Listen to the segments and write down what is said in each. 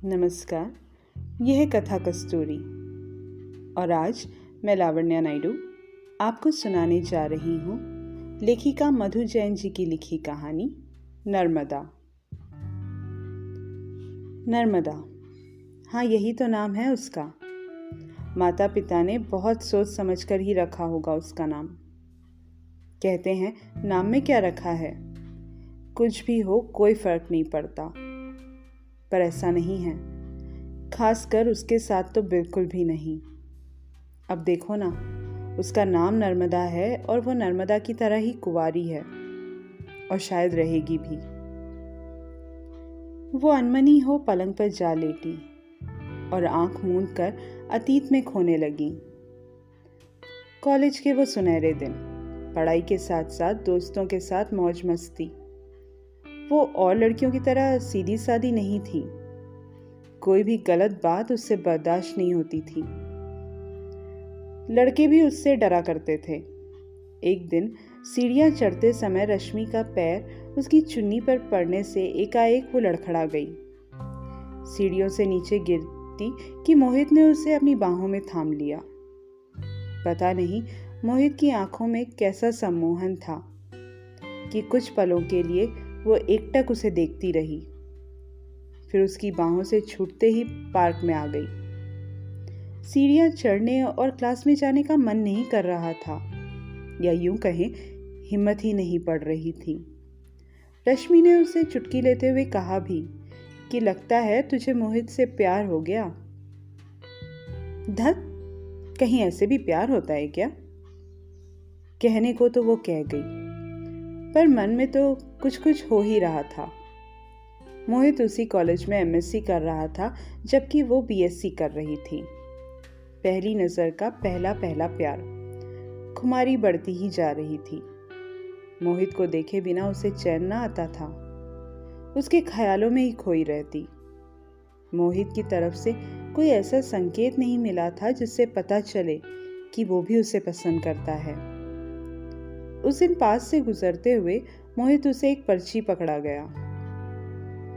नमस्कार, यह है कथा कस्तूरी और आज मैं लावण्या नायडू आपको सुनाने जा रही हूँ लेखिका मधु जैन जी की लिखी कहानी नर्मदा। नर्मदा, हाँ यही तो नाम है उसका। माता पिता ने बहुत सोच समझ कर ही रखा होगा उसका नाम। कहते हैं नाम में क्या रखा है, कुछ भी हो कोई फर्क नहीं पड़ता, पर ऐसा नहीं है, खासकर उसके साथ तो बिल्कुल भी नहीं। अब देखो ना, उसका नाम नर्मदा है और वो नर्मदा की तरह ही कुंवारी है और शायद रहेगी भी। वो अनमनी हो पलंग पर जा लेटी और आंख मूंद कर अतीत में खोने लगी। कॉलेज के वो सुनहरे दिन, पढ़ाई के साथ साथ दोस्तों के साथ मौज मस्ती। वो और लड़कियों की तरह सीधी सादी नहीं थी, कोई भी गलत बात उससे बर्दाश्त नहीं होती थी। लड़के भी उससे डरा करते थे। एक दिन सीढ़ियां चढ़ते समय रश्मि का पैर उसकी चुन्नी पर पड़ने से एकाएक वो लड़खड़ा गई। सीढ़ियों से नीचे गिरती कि मोहित ने उसे अपनी बाहों में थाम लिया। पता नहीं मोहित की आंखों में कैसा सम्मोहन था कि कुछ पलों के लिए वो एकटक उसे देखती रही, फिर उसकी बाहों से छूटते ही पार्क में आ गई। सीढ़ियां चढ़ने और क्लास में जाने का मन नहीं कर रहा था, या यूं कहें हिम्मत ही नहीं पड़ रही थी। रश्मि ने उसे चुटकी लेते हुए कहा भी कि लगता है तुझे मोहित से प्यार हो गया। धत, कहीं ऐसे भी प्यार होता है क्या? कहने को तो वो कह गई, पर मन में तो कुछ कुछ हो ही रहा था। मोहित उसी कॉलेज में एमएससी कर रहा था, जबकि वो बीएससी कर रही थी। पहली नजर का पहला प्यार। खुमारी बढ़ती ही जा रही थी। मोहित को देखे बिना उसे चैन ना आता था, उसके ख्यालों में ही खोई रहती। मोहित की तरफ से कोई ऐसा संकेत नहीं मिला था जिससे पता चले कि वो भी उसे पसंद करता है। उस दिन पास से गुजरते हुए मोहित उसे एक पर्ची पकड़ा गया।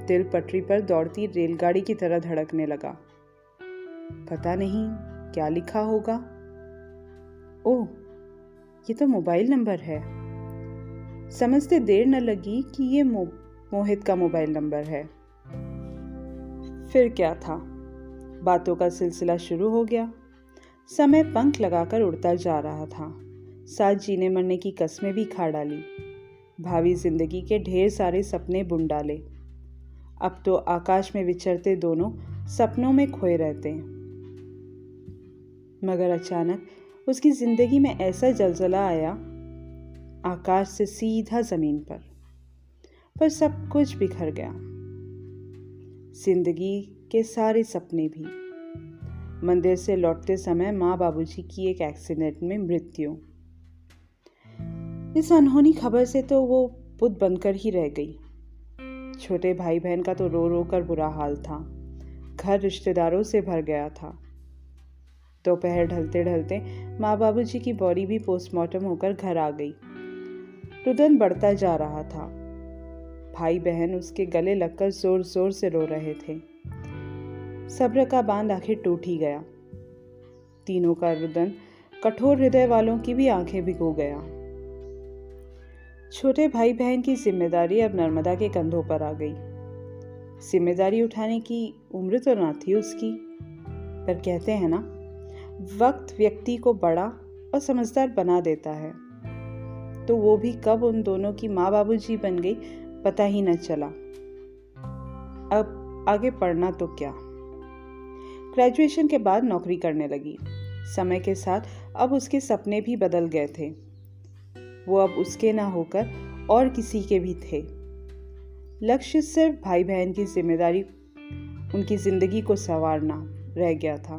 दिल पटरी पर दौड़ती रेलगाड़ी की तरह धड़कने लगा। पता नहीं क्या लिखा होगा। ओह, ये तो मोबाइल नंबर है। समझते देर न लगी कि ये मोहित का मोबाइल नंबर है। फिर क्या था, बातों का सिलसिला शुरू हो गया। समय पंख लगाकर उड़ता जा रहा था। साथ जीने मरने की कस्में भी खा डाली, भावी जिंदगी के ढेर सारे सपने बुन डाले। अब तो आकाश में विचरते दोनों सपनों में खोए रहते। मगर अचानक उसकी जिंदगी में ऐसा जलजला आया, आकाश से सीधा जमीन पर सब कुछ बिखर गया। जिंदगी के सारे सपने भी। मंदिर से लौटते समय माँ बाबूजी की एक एक्सीडेंट में मृत्यु। इस अनहोनी खबर से तो वो बुत बनकर ही रह गई। छोटे भाई बहन का तो रो रो कर बुरा हाल था। घर रिश्तेदारों से भर गया था। दोपहर ढलते ढलते माँ बाबूजी की बॉडी भी पोस्टमार्टम होकर घर आ गई। रुदन बढ़ता जा रहा था। भाई बहन उसके गले लगकर जोर जोर से रो रहे थे। सब्र का बांध आखिर टूट ही गया। तीनों का रुदन कठोर हृदय वालों की भी आंखें भिगो गया। छोटे भाई बहन की जिम्मेदारी अब नर्मदा के कंधों पर आ गई। जिम्मेदारी उठाने की उम्र तो ना थी उसकी, पर कहते हैं ना, वक्त व्यक्ति को बड़ा और समझदार बना देता है। तो वो भी कब उन दोनों की माँ बाबूजी बन गई पता ही न चला। अब आगे पढ़ना तो क्या। ग्रेजुएशन के बाद नौकरी करने लगी। समय के साथ अब उसके सपने भी बदल गए थे। वो अब उसके ना होकर और किसी के भी थे। लक्ष्य सिर्फ भाई बहन की जिम्मेदारी, उनकी जिंदगी को संवारना रह गया था।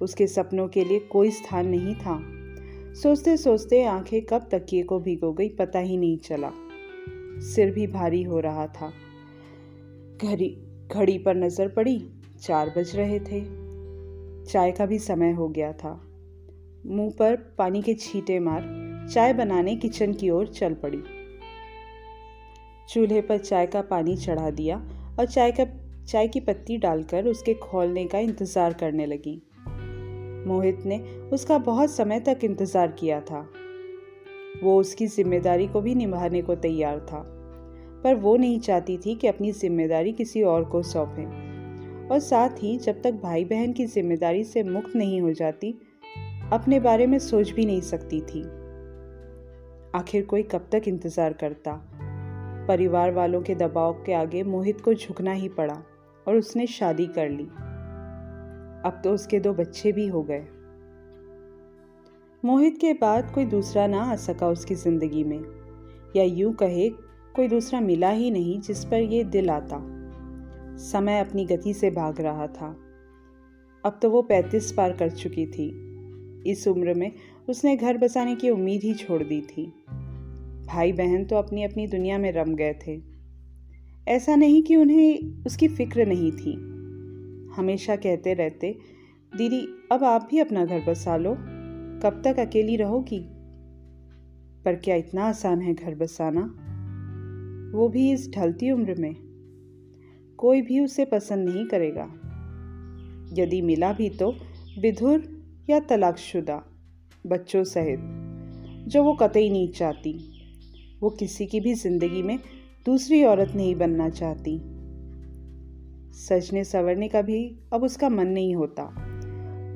उसके सपनों के लिए कोई स्थान नहीं था। सोचते सोचते आंखें कब तकिए को भिगो गई पता ही नहीं चला। सिर भी भारी हो रहा था। घड़ी पर नजर पड़ी, 4 बज रहे थे। चाय का भी समय हो गया था। मुंह पर पानी के छींटे मार चाय बनाने किचन की ओर चल पड़ी। चूल्हे पर चाय का पानी चढ़ा दिया और चाय का चाय की पत्ती डालकर उसके खौलने का इंतज़ार करने लगी। मोहित ने उसका बहुत समय तक इंतज़ार किया था। वो उसकी जिम्मेदारी को भी निभाने को तैयार था, पर वो नहीं चाहती थी कि अपनी जिम्मेदारी किसी और को सौंपें, और साथ ही जब तक भाई बहन की जिम्मेदारी से मुक्त नहीं हो जाती, अपने बारे में सोच भी नहीं सकती थी। आखिर कोई कब तक इंतज़ार करता। परिवार वालों के दबाव के आगे मोहित को झुकना ही पड़ा और उसने शादी कर ली। अब तो उसके 2 बच्चे भी हो गए। मोहित के बाद कोई दूसरा ना आ सका उसकी ज़िंदगी में, या यूं कहे कोई दूसरा मिला ही नहीं जिस पर ये दिल आता। समय अपनी गति से भाग रहा था। अब तो वो 35 पार कर चुकी थी। इस उम्र में उसने घर बसाने की उम्मीद ही छोड़ दी थी। भाई बहन तो अपनी अपनी दुनिया में रम गए थे। ऐसा नहीं कि उन्हें उसकी फिक्र नहीं थी। हमेशा कहते रहते, दीदी अब आप भी अपना घर बसा लो, कब तक अकेली रहोगी। पर क्या इतना आसान है घर बसाना, वो भी इस ढलती उम्र में। कोई भी उसे पसंद नहीं करेगा। यदि मिला भी तो विधुर या तलाकशुदा बच्चों सहित, जो वो कतई नहीं चाहती। वो किसी की भी जिंदगी में दूसरी औरत नहीं बनना चाहती। सजने संवरने का भी अब उसका मन नहीं होता।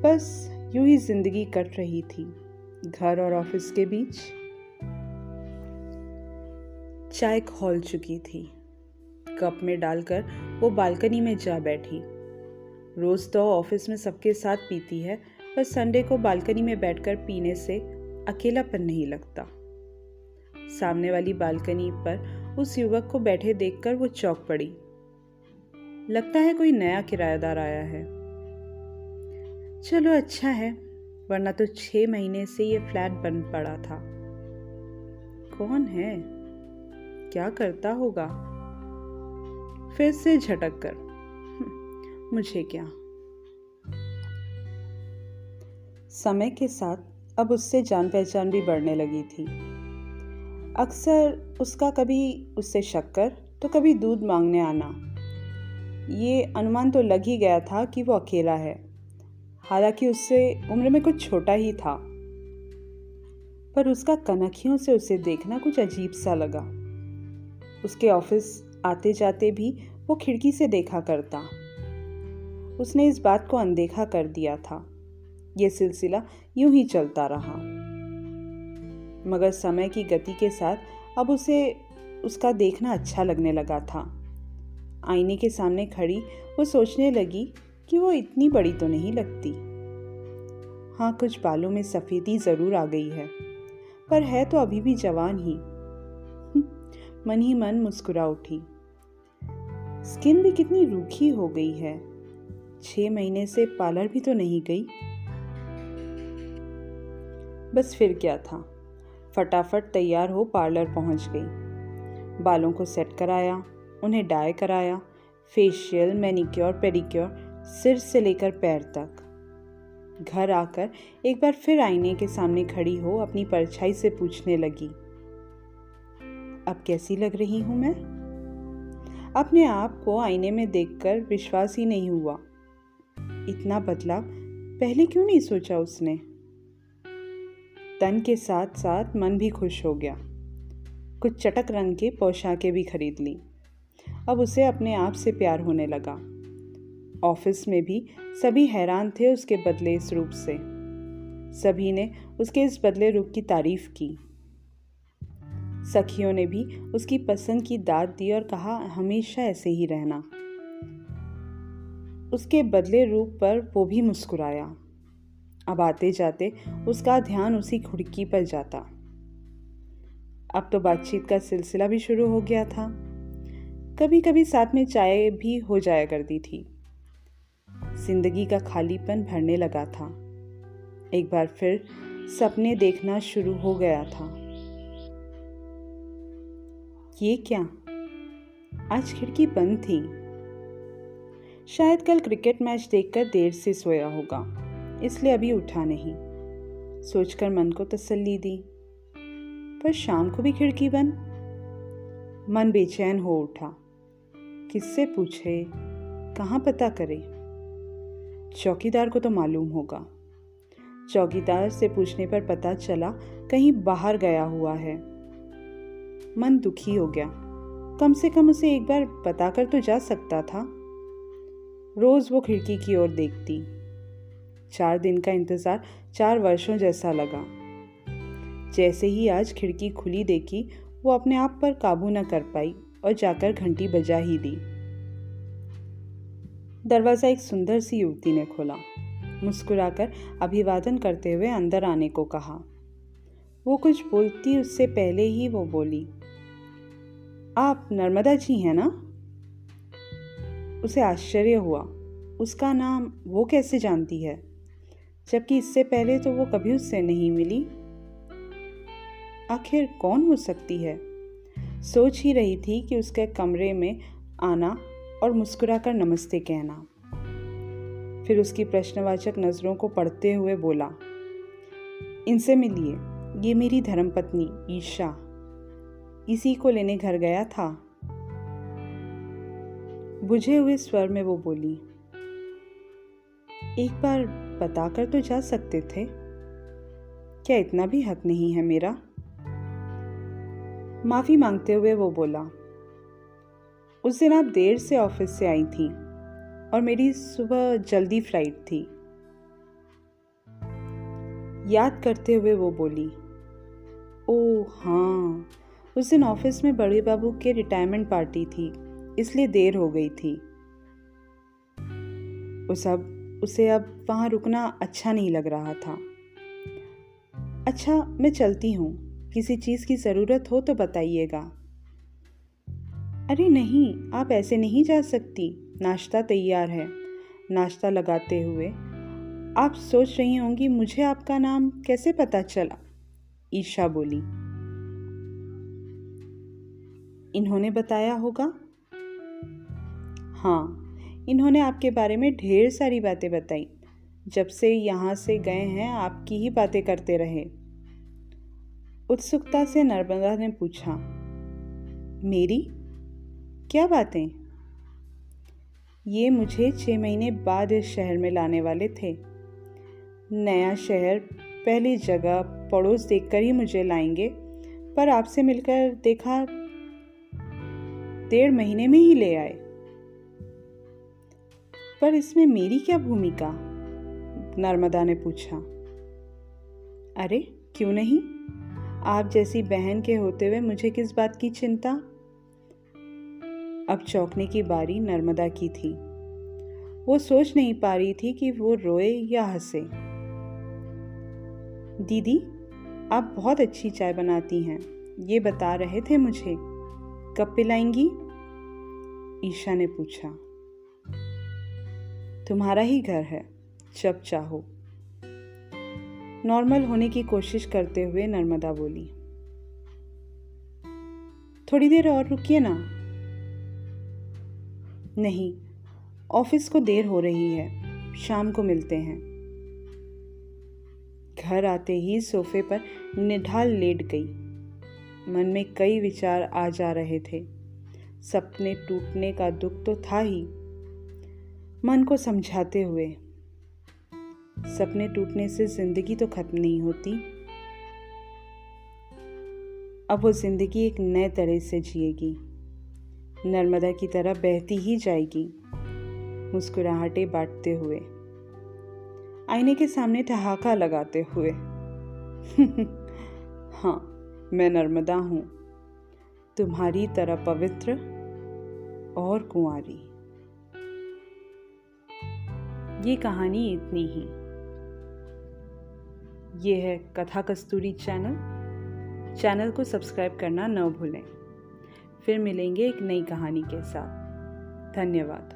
बस यूं ही जिंदगी कट रही थी घर और ऑफिस के बीच। चाय खौल चुकी थी। कप में डालकर वो बालकनी में जा बैठी। रोज तो ऑफिस में सबके साथ पीती है, पर संडे को बालकनी में बैठकर पीने से अकेलापन नहीं लगता। सामने वाली बालकनी पर उस युवक को बैठे देखकर वो चौंक पड़ी। लगता है कोई नया किराएदार आया है। चलो अच्छा है, वरना तो 6 महीने से ये फ्लैट बंद पड़ा था। कौन है, क्या करता होगा। फिर से झटक कर, मुझे क्या। समय के साथ अब उससे जान पहचान भी बढ़ने लगी थी। अक्सर उसका कभी उससे शक्कर तो कभी दूध मांगने आना। ये अनुमान तो लग ही गया था कि वो अकेला है, हालांकि उससे उम्र में कुछ छोटा ही था। पर उसका कनखियों से उसे देखना कुछ अजीब सा लगा। उसके ऑफिस आते जाते भी वो खिड़की से देखा करता। उसने इस बात को अनदेखा कर दिया था। ये सिलसिला यूं ही चलता रहा। मगर समय की गति के साथ अब उसे उसका देखना अच्छा लगने लगा था। आईने के सामने खड़ी वो सोचने लगी कि वो इतनी बड़ी तो नहीं लगती। हाँ, कुछ बालों में सफ़ेदी ज़रूर आ गई है, पर है तो अभी भी जवान ही। मन ही मन मुस्कुरा उठी। स्किन भी कितनी रूखी हो गई है। 6 महीने से पार्लर भी तो नहीं गई। बस फिर क्या था, फटाफट तैयार हो पार्लर पहुंच गई। बालों को सेट कराया, उन्हें डाई कराया, फेशियल, मैनिक्योर, पेडिक्योर, सिर से लेकर पैर तक। घर आकर एक बार फिर आईने के सामने खड़ी हो अपनी परछाई से पूछने लगी, अब कैसी लग रही हूं मैं। अपने आप को आईने में देखकर विश्वास ही नहीं हुआ। इतना बदलाव पहले क्यों नहीं सोचा उसने। तन के साथ साथ मन भी खुश हो गया। कुछ चटक रंग के पोशाकें भी खरीद ली। अब उसे अपने आप से प्यार होने लगा। ऑफिस में भी सभी हैरान थे उसके बदले इस रूप से। सभी ने उसके इस बदले रूप की तारीफ की। सखियों ने भी उसकी पसंद की दाद दी और कहा हमेशा ऐसे ही रहना। उसके बदले रूप पर वो भी मुस्कुराया। अब आते जाते उसका ध्यान उसी खिड़की पर जाता। अब तो बातचीत का सिलसिला भी शुरू हो गया था। कभी कभी साथ में चाय भी हो जाया करती थी। जिंदगी का खालीपन भरने लगा था। एक बार फिर सपने देखना शुरू हो गया था। ये क्या, आज खिड़की बंद थी। शायद कल क्रिकेट मैच देखकर देर से सोया होगा, इसलिए अभी उठा नहीं, सोचकर मन को तसल्ली दी। पर शाम को भी खिड़की बंद। मन बेचैन हो उठा। किससे पूछे, कहाँ पता करें? चौकीदार को तो मालूम होगा। चौकीदार से पूछने पर पता चला कहीं बाहर गया हुआ है। मन दुखी हो गया। कम से कम उसे एक बार पता कर तो जा सकता था। रोज वो खिड़की की ओर देखती। 4 दिन का इंतजार 4 वर्षों जैसा लगा। जैसे ही आज खिड़की खुली देखी, वो अपने आप पर काबू न कर पाई और जाकर घंटी बजा ही दी। दरवाजा एक सुंदर सी युवती ने खोला। मुस्कुराकर अभिवादन करते हुए अंदर आने को कहा। वो कुछ बोलती उससे पहले ही वो बोली, आप नर्मदा जी हैं ना? उसे आश्चर्य हुआ। उसका नाम वो कैसे जानती है, जबकि इससे पहले तो वो कभी उससे नहीं मिली। आखिर कौन हो सकती है? सोच ही रही थी कि उसके कमरे में आना और मुस्कुराकर नमस्ते कहना। फिर उसकी प्रश्नवाचक नजरों को पढ़ते हुए बोला, इनसे मिलिए, ये मेरी धर्मपत्नी ईशा, इसी को लेने घर गया था। बुझे हुए स्वर में वो बोली, एक बार बता कर तो जा सकते थे, क्या इतना भी हक नहीं है मेरा? माफी मांगते हुए वो बोला, उस दिन आप देर से ऑफिस से आई थी और मेरी सुबह जल्दी फ्लाइट थी। याद करते हुए वो बोली, ओह हाँ, उस दिन ऑफिस में बड़े बाबू के रिटायरमेंट पार्टी थी, इसलिए देर हो गई थी। उसे अब वहाँ रुकना अच्छा नहीं लग रहा था। अच्छा, मैं चलती हूँ, किसी चीज़ की ज़रूरत हो तो बताइएगा। अरे नहीं, आप ऐसे नहीं जा सकती, नाश्ता तैयार है। नाश्ता लगाते हुए, आप सोच रही होंगी मुझे आपका नाम कैसे पता चला? ईशा बोली, इन्होंने बताया होगा। हाँ, इन्होंने आपके बारे में ढेर सारी बातें बताई। जब से यहाँ से गए हैं आपकी ही बातें करते रहे। उत्सुकता से नर्मदा ने पूछा, मेरी क्या बातें? ये मुझे 6 महीने बाद इस शहर में लाने वाले थे। नया शहर, पहली जगह, पड़ोस देखकर ही मुझे लाएंगे, पर आपसे मिलकर देखा 1.5 महीने में ही ले आए। पर इसमें मेरी क्या भूमिका? नर्मदा ने पूछा। अरे क्यों नहीं, आप जैसी बहन के होते हुए मुझे किस बात की चिंता? अब चौंकने की बारी नर्मदा की थी। वो सोच नहीं पा रही थी कि वो रोए या हंसे। दीदी, आप बहुत अच्छी चाय बनाती हैं, ये बता रहे थे मुझे, कब पिलाएंगी? ईशा ने पूछा। तुम्हारा ही घर है, जब चाहो। नॉर्मल होने की कोशिश करते हुए नर्मदा बोली, थोड़ी देर और रुकिए ना। नहीं, ऑफिस को देर हो रही है, शाम को मिलते हैं। घर आते ही सोफे पर निढाल लेट गई। मन में कई विचार आ जा रहे थे। सपने टूटने का दुख तो था ही। मन को समझाते हुए, सपने टूटने से जिंदगी तो खत्म नहीं होती। अब वो जिंदगी एक नए तरह से जिएगी, नर्मदा की तरह बहती ही जाएगी, मुस्कुराहटें बांटते हुए, आईने के सामने ठहाका लगाते हुए। हाँ, मैं नर्मदा हूँ, तुम्हारी तरह पवित्र और कुंवारी। ये कहानी इतनी ही। ये है कथा कस्तूरी चैनल को सब्सक्राइब करना न भूलें। फिर मिलेंगे एक नई कहानी के साथ। धन्यवाद।